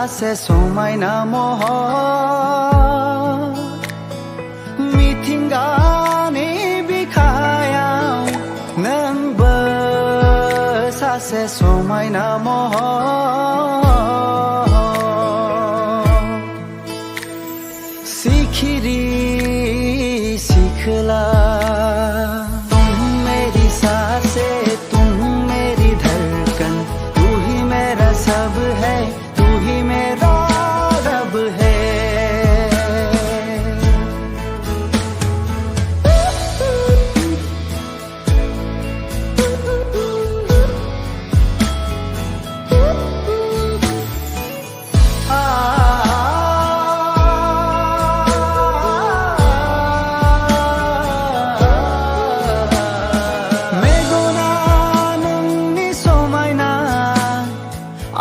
सासे समायना महर मिथिंगानि बिखायाव नोंबो सासे समायना महर सिखिरि सिखला तुम मेरी सांसें तुम मेरी धड़कन तू ही मेरा सब है तू ही मेरा रब है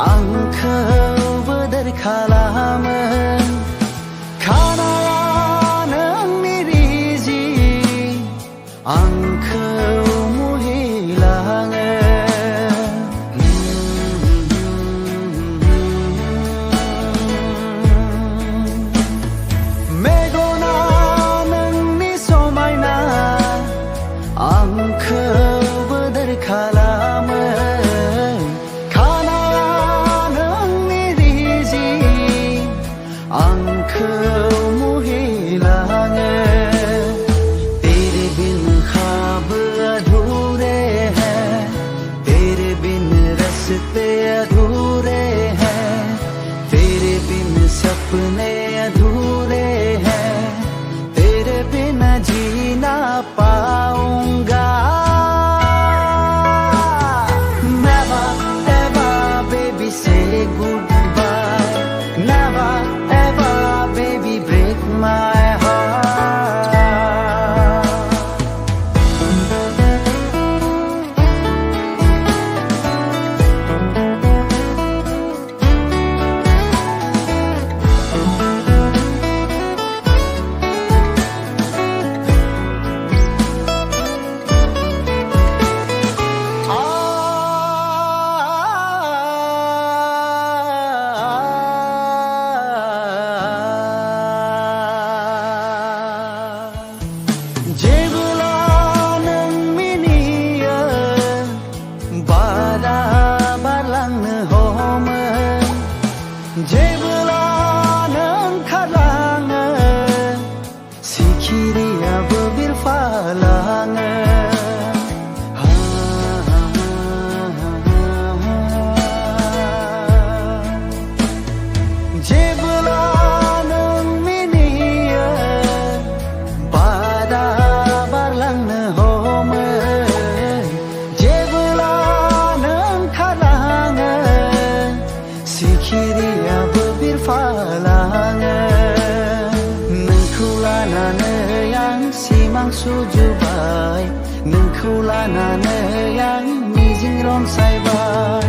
आंखौ बोदोर खालामो खानाया नोंनि रिजि आंखौ मुहिलाङो मेगना नोंनि समायना आंखौ बोदोर खालामो आंखौ मुहिलाङो तेरे बिन ख्वाब अधूरे हैं तेरे बिन रस्ते अधूरे हैं तेरे बिन सपने अधूरे हैं तेरे बिना जी ना पाऊंगा Never ever baby say goodbye Never baby break my heart जेब्ला नों मिनियो बारा बारलांनो हमो जेब्ला नों खारलाङो सिखिरियाबो बिरफालाङो जेब्ला नों मिनियो बारा बारलांनो हमो जेब्ला नों खारलाङो सिखिरियाबो बिरफालाङो नोंखौ लानानै आं सिमां सुजुबाय नोंखौ लानानै आं मिजिं रनसायबाय